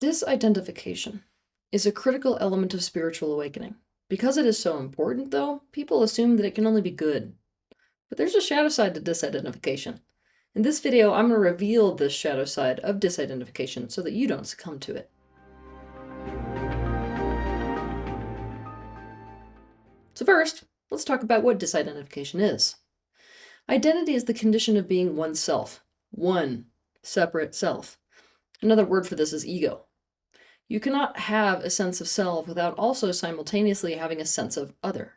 Disidentification is a critical element of spiritual awakening. Because it is so important, though, people assume that it can only be good. But there's a shadow side to disidentification. In this video, I'm going to reveal this shadow side of disidentification so that you don't succumb to it. So first, let's talk about what disidentification is. Identity is the condition of being oneself, one separate self. Another word for this is ego. You cannot have a sense of self without also simultaneously having a sense of other.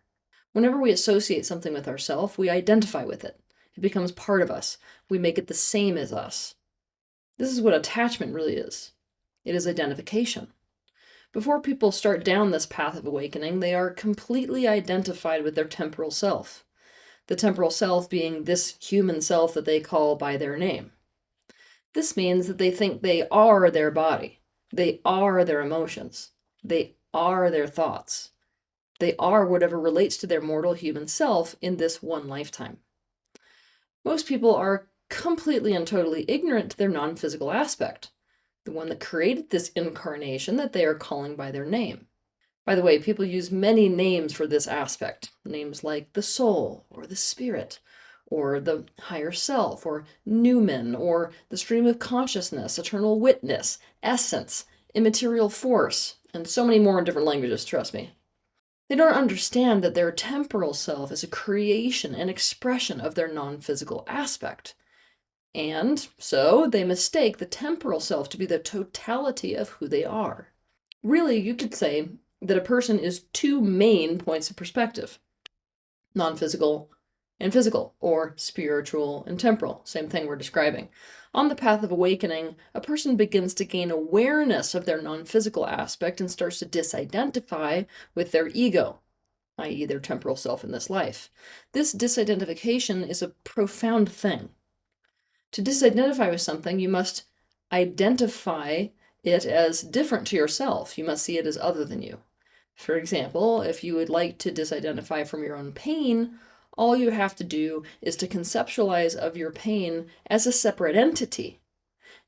Whenever we associate something with ourself, we identify with it. It becomes part of us. We make it the same as us. This is what attachment really is. It is identification. Before people start down this path of awakening, they are completely identified with their temporal self. The temporal self being this human self that they call by their name. This means that they think they are their body. They are their emotions. They are their thoughts. They are whatever relates to their mortal human self in this one lifetime. Most people are completely and totally ignorant to their non-physical aspect, the one that created this incarnation that they are calling by their name. By the way, people use many names for this aspect, names like the soul or the spirit, or the higher self, or Newman, or the stream of consciousness, eternal witness, essence, immaterial force, and so many more in different languages, trust me. They don't understand that their temporal self is a creation and expression of their non-physical aspect. And so they mistake the temporal self to be the totality of who they are. Really, you could say that a person is two main points of perspective: non-physical and physical, or spiritual and temporal, same thing we're describing. On the path of awakening, a person begins to gain awareness of their non-physical aspect and starts to disidentify with their ego, i.e. their temporal self in this life. This disidentification is a profound thing. To disidentify with something, you must identify it as different to yourself. You must see it as other than you. For example, if you would like to disidentify from your own pain, all you have to do is to conceptualize of your pain as a separate entity.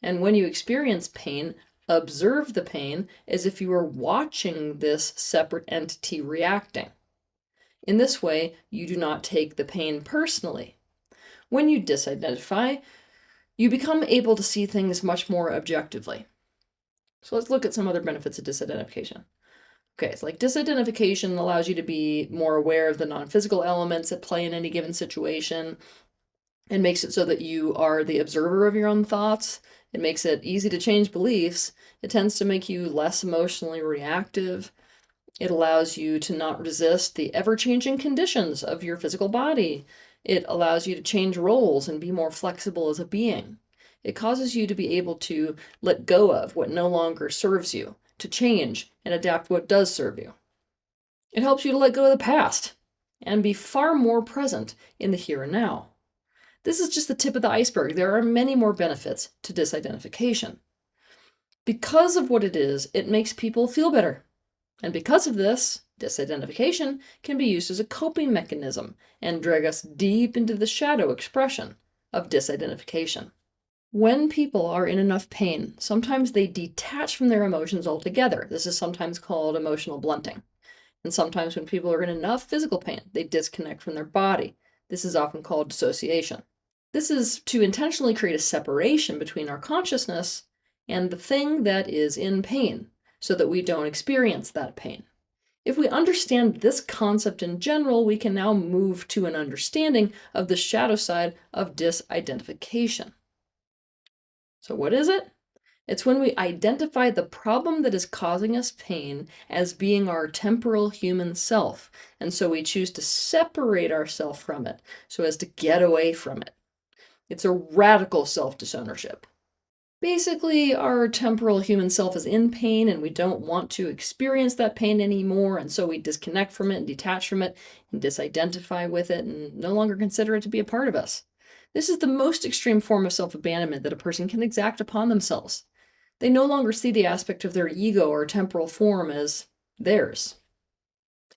And when you experience pain, observe the pain as if you were watching this separate entity reacting. In this way, you do not take the pain personally. When you disidentify, you become able to see things much more objectively. So let's look at some other benefits of disidentification. Okay, it's like disidentification allows you to be more aware of the non-physical elements at play in any given situation. It makes it so that you are the observer of your own thoughts. It makes it easy to change beliefs. It tends to make you less emotionally reactive. It allows you to not resist the ever-changing conditions of your physical body. It allows you to change roles and be more flexible as a being. It causes you to be able to let go of what no longer serves you, to change and adapt what does serve you. It helps you to let go of the past and be far more present in the here and now. This is just the tip of the iceberg. There are many more benefits to disidentification. Because of what it is, it makes people feel better. And because of this, disidentification can be used as a coping mechanism and drag us deep into the shadow expression of disidentification. When people are in enough pain, sometimes they detach from their emotions altogether. This is sometimes called emotional blunting. And sometimes when people are in enough physical pain, they disconnect from their body. This is often called dissociation. This is to intentionally create a separation between our consciousness and the thing that is in pain, so that we don't experience that pain. If we understand this concept in general, we can now move to an understanding of the shadow side of disidentification. So what is it? It's when we identify the problem that is causing us pain as being our temporal human self, and so we choose to separate ourselves from it so as to get away from it. It's a radical self-disownership. Basically, our temporal human self is in pain and we don't want to experience that pain anymore, and so we disconnect from it and detach from it and disidentify with it and no longer consider it to be a part of us. This is the most extreme form of self-abandonment that a person can exact upon themselves. They no longer see the aspect of their ego or temporal form as theirs,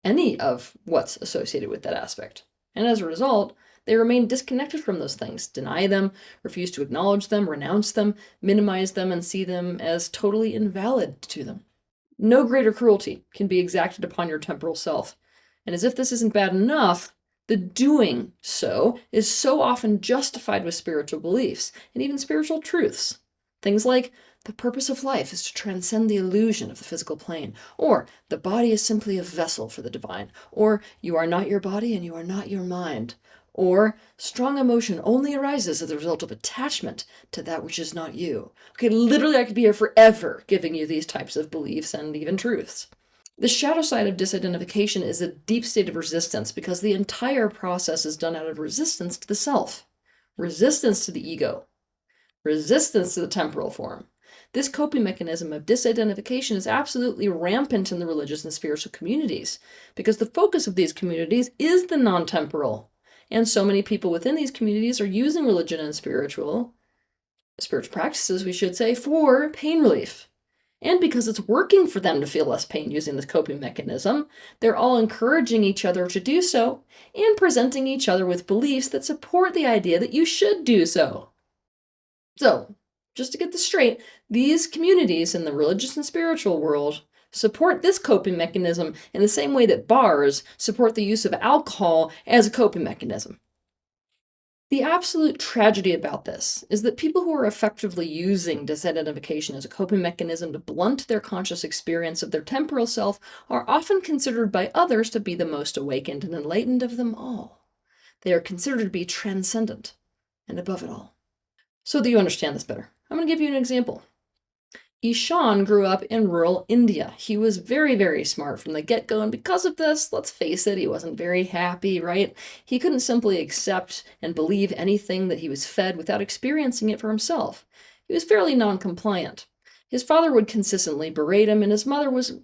any of what's associated with that aspect. And as a result, They remain disconnected from those things, deny them, refuse to acknowledge them, renounce them, minimize them, and see them as totally invalid to them. No greater cruelty can be exacted upon your temporal self. And as if this isn't bad enough, the doing so is so often justified with spiritual beliefs and even spiritual truths. Things like, the purpose of life is to transcend the illusion of the physical plane, or the body is simply a vessel for the divine, or you are not your body and you are not your mind, or strong emotion only arises as a result of attachment to that which is not you. Okay, literally, I could be here forever giving you these types of beliefs and even truths. The shadow side of disidentification is a deep state of resistance because the entire process is done out of resistance to the self, resistance to the ego, resistance to the temporal form. This coping mechanism of disidentification is absolutely rampant in the religious and spiritual communities because the focus of these communities is the non-temporal. And so many people within these communities are using religion and spiritual practices, we should say, for pain relief. And because it's working for them to feel less pain using this coping mechanism, they're all encouraging each other to do so and presenting each other with beliefs that support the idea that you should do so. So, just to get this straight, these communities in the religious and spiritual world support this coping mechanism in the same way that bars support the use of alcohol as a coping mechanism. The absolute tragedy about this is that people who are effectively using disidentification as a coping mechanism to blunt their conscious experience of their temporal self are often considered by others to be the most awakened and enlightened of them all. They are considered to be transcendent and above it all. So that you understand this better, I'm going to give you an example. Isan grew up in rural India. He was very, very smart from the get-go, and because of this, let's face it, he wasn't very happy, right? He couldn't simply accept and believe anything that he was fed without experiencing it for himself. He was fairly non-compliant. His father would consistently berate him, and his mother was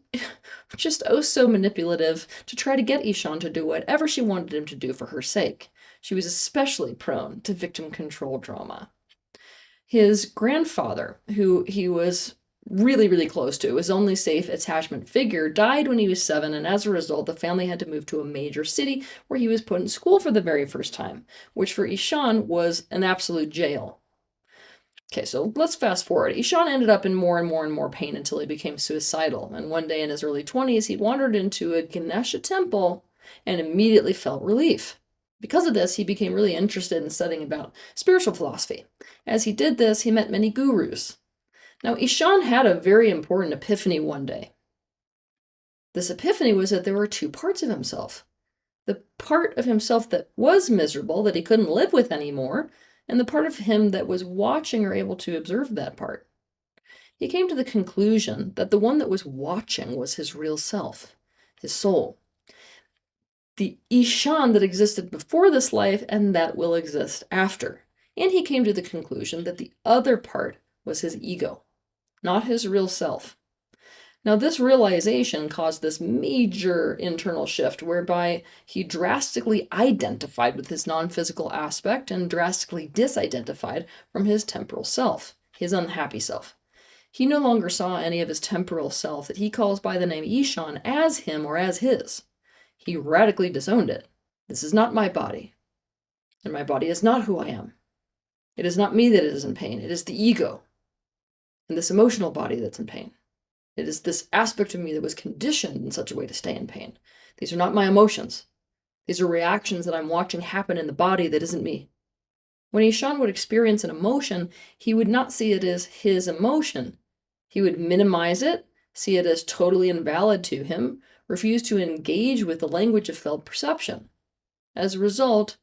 just oh so manipulative to try to get Isan to do whatever she wanted him to do for her sake. She was especially prone to victim control drama. His grandfather, who he was really, really close to, his only safe attachment figure, died when he was 7, and as a result, the family had to move to a major city where he was put in school for the very first time, which for Isan was an absolute jail. Okay, so let's fast forward. Isan ended up in more and more and more pain until he became suicidal, and one day in his early 20s, he wandered into a Ganesha temple and immediately felt relief. Because of this, he became really interested in studying about spiritual philosophy. As he did this, he met many gurus. Now, Isan had a very important epiphany one day. This epiphany was that there were two parts of himself. The part of himself that was miserable, that he couldn't live with anymore, and the part of him that was watching or able to observe that part. He came to the conclusion that the one that was watching was his real self, his soul. The Isan that existed before this life and that will exist after. And he came to the conclusion that the other part was his ego, not his real self. Now, this realization caused this major internal shift whereby he drastically identified with his non-physical aspect and drastically disidentified from his temporal self, his unhappy self. He no longer saw any of his temporal self that he calls by the name Isan as him or as his. He radically disowned it. This is not my body, and my body is not who I am. It is not me that is in pain. It is the ego and this emotional body that's in pain. It is this aspect of me that was conditioned in such a way to stay in pain. These are not my emotions. These are reactions that I'm watching happen in the body that isn't me. When Isan would experience an emotion, he would not see it as his emotion. He would minimize it, see it as totally invalid to him, refuse to engage with the language of felt perception. As a result,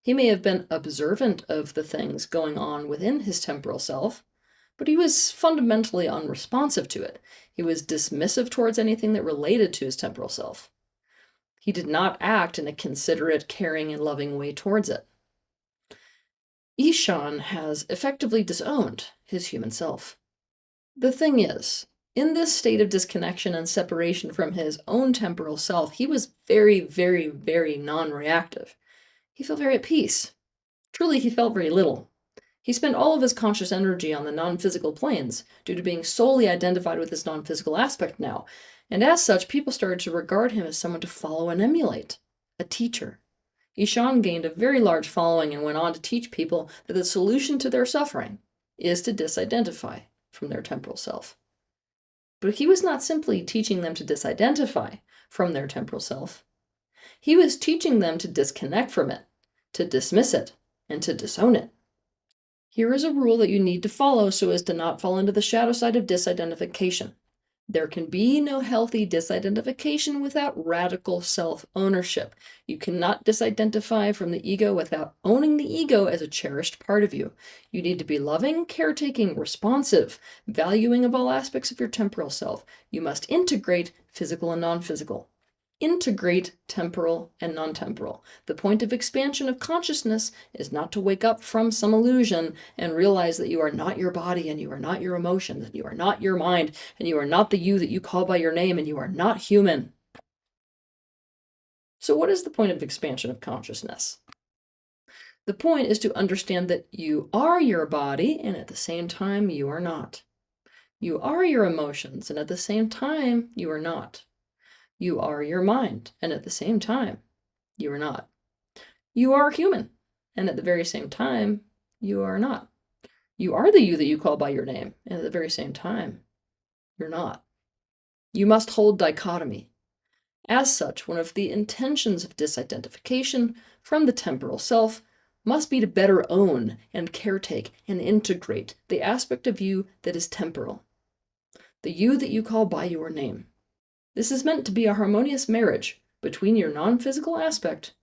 he may have been observant of the things going on within his temporal self, but he was fundamentally unresponsive to it. He was dismissive towards anything that related to his temporal self. He did not act in a considerate, caring, and loving way towards it. Isan has effectively disowned his human self. The thing is, in this state of disconnection and separation from his own temporal self, he was very, very, very non-reactive. He felt very at peace. Truly, he felt very little. He spent all of his conscious energy on the non-physical planes due to being solely identified with his non-physical aspect now, and as such, people started to regard him as someone to follow and emulate, a teacher. Isan gained a very large following and went on to teach people that the solution to their suffering is to disidentify from their temporal self. But he was not simply teaching them to disidentify from their temporal self. He was teaching them to disconnect from it, to dismiss it, and to disown it. Here is a rule that you need to follow so as to not fall into the shadow side of disidentification. There can be no healthy disidentification without radical self-ownership. You cannot disidentify from the ego without owning the ego as a cherished part of you. You need to be loving, caretaking, responsive, valuing of all aspects of your temporal self. You must integrate physical and non-physical. Integrate temporal and non-temporal. The point of expansion of consciousness is not to wake up from some illusion and realize that you are not your body and you are not your emotions and you are not your mind and you are not the you that you call by your name and you are not human. So what is the point of expansion of consciousness? The point is to understand that you are your body and at the same time you are not. You are your emotions and at the same time you are not. You are your mind, and at the same time, you are not. You are human, and at the very same time, you are not. You are the you that you call by your name, and at the very same time, you're not. You must hold dichotomy. As such, one of the intentions of disidentification from the temporal self must be to better own and caretake and integrate the aspect of you that is temporal, the you that you call by your name. This is meant to be a harmonious marriage between your non-physical aspect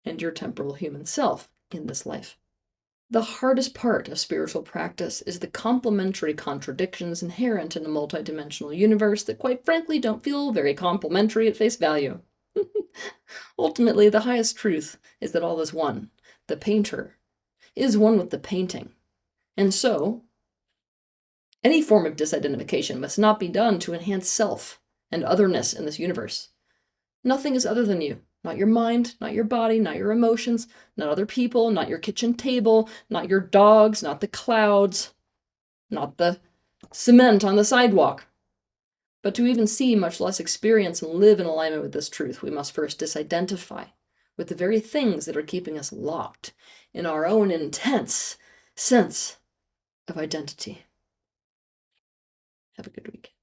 and your temporal human self in this life. The hardest part of spiritual practice is the complementary contradictions inherent in a multidimensional universe that quite frankly don't feel very complementary at face value. Ultimately, the highest truth is that all is one. The painter is one with the painting. And so, any form of disidentification must not be done to enhance self and otherness in this universe. Nothing is other than you. Not your mind, not your body, not your emotions, not other people, not your kitchen table, not your dogs, not the clouds, not the cement on the sidewalk. But to even see, much less experience and live in alignment with this truth, we must first disidentify with the very things that are keeping us locked in our own intense sense of identity. Have a good week.